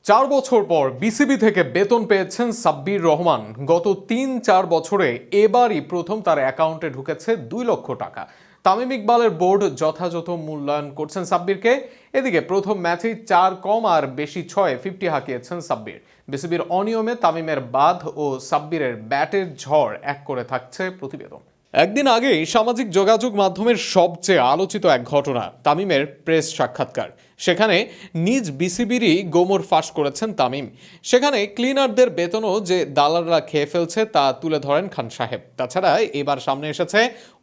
4 বছর পর বিসিবি থেকে বেতন পেয়েছেন সাব্বির রহমান। গত 3-4 বছরে এবারই প্রথম তার অ্যাকাউন্টে ঢুকেছে 2 লক্ষ টাকা। তামিম ইকবালের বোর্ড যথাযথ মূল্যায়ন করছেন সাব্বিরকে। এদিকে প্রথম ম্যাচেই 4 কম আর বেশি 6 50 হাঁকিয়েছেন সাব্বির। বিসিবির অনিয়মে তামিমের বাদ ও সাব্বিরের ব্যাটের ঝড় এক করে থাকছে প্রতিবেদন। একদিন আগেই সামাজিক যোগাযোগ মাধ্যমের সবচেয়ে আলোচিত এক ঘটনা তামিমের প্রেস সাক্ষাৎকার। সেখানে নিজ বিসিবিরই গোমর ফাঁস করেছেন তামিম। সেখানে ক্লিনারদের বেতনও যে দালালরা খেয়ে ফেলছে তা তুলে ধরেন খান সাহেব। তাছাড়া এবার সামনে এসেছে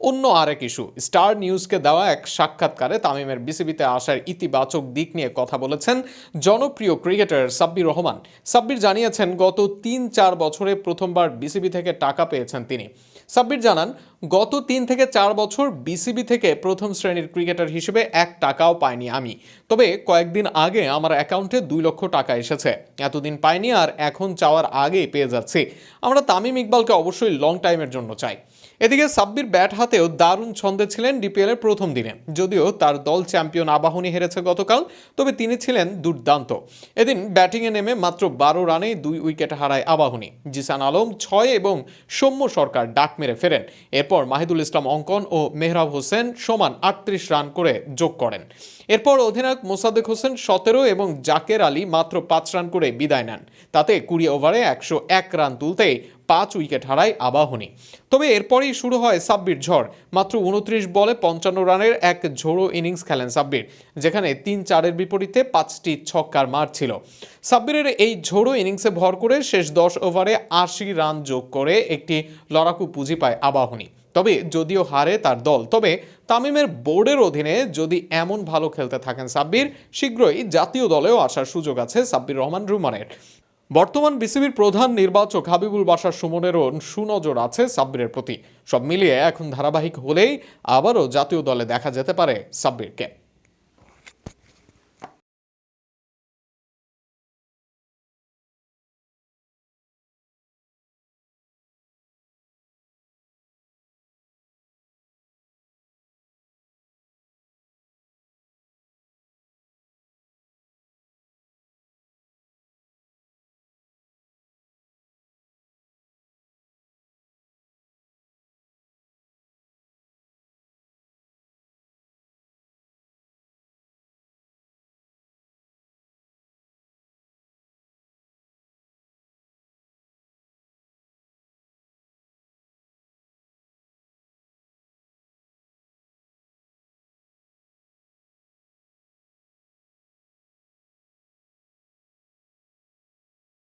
অন্য আরেক ইস্যু। স্টার নিউজকে দেওয়া এক সাক্ষাৎকারে তামিমের বিসিবিতে আসার ইতিবাচক দিক নিয়ে কথা বলেছেন জনপ্রিয় ক্রিকেটার সাব্বির রহমান। সাব্বির জানিয়েছেন গত 3-4 বছরে প্রথমবার বিসিবি থেকে টাকা পেয়েছেন তিনি। সাব্বির জানান, গত 3 থেকে 4 বছর বিসিবি থেকে প্রথম শ্রেণীর ক্রিকেটার হিসেবে 1 টাকাও পাইনি আমি। তবে কয়েকদিন আগে আমার অ্যাকাউন্টে 2 লক্ষ টাকা এসেছে। এতদিন পাইনি আর এখন চাওয়ার আগেই পেয়ে যাচ্ছি। আমরা তামিম ইকবালকে অবশ্যই লং টাইমের জন্য চাই। এদিকে সাব্বির ব্যাট হাতেও দারুণ ছন্দে ছিলেন ডিপিএলের প্রথম দিনে। যদিও তার দল চ্যাম্পিয়ন আবাহনী হেরেছে গতকাল, তবে তিনি ছিলেন দুর্দান্ত। এদিন ব্যাটিংয়ে নেমে মাত্র 12 রানে 2 উইকেট হারায় আবাহনী। জিসান আলম 6 এবং সৌম্য সরকার ডাক মেরে ফেরেন। এরপর মাহিদুল ইসলাম অঙ্কন ও মেহরাব হোসেন সমান 38 রান করে যোগ করেন। এরপর অধিনায়ক মোসাদ্দেক হোসেন 17 এবং জাকের আলী মাত্র 5 রান করে বিদায় নেন। তাতে 20 ওভারে 101 রান তুলতেই 5 উইকেট হারায় আবাহনী। তবে এরপরই শুরু হয় সাব্বির ঝড়। মাত্র 29 বলে 55 রানের এক ঝোড়ো ইনিংস খেলেন সাব্বির, যেখানে 3-4-এর বিপরীতে 5টি ছক্কার মার ছিল। সাব্বিরের এই ঝোড়ো ইনিংসে ভর করে শেষ 10 ওভারে 80 রান যোগ করে একটি লড়াকু পুঁজি পায় আবাহনী। তবে যদিও হারে তার দল, তবে তামিমের বোর্ডের অধীনে যদি এমন ভালো খেলতে থাকেন সাব্বির, শীঘ্রই জাতীয় দলেও আসার সুযোগ আছে সাব্বির রহমান রুমানের। বর্তমান বিসিবির প্রধান নির্বাচক হাবিবুল বাশার সুমনেরও সুনজর আছে সাব্বিরের প্রতি। সব মিলিয়ে এখন ধারাবাহিক হলেই আবারও জাতীয় দলে দেখা যেতে পারে সাব্বিরকে।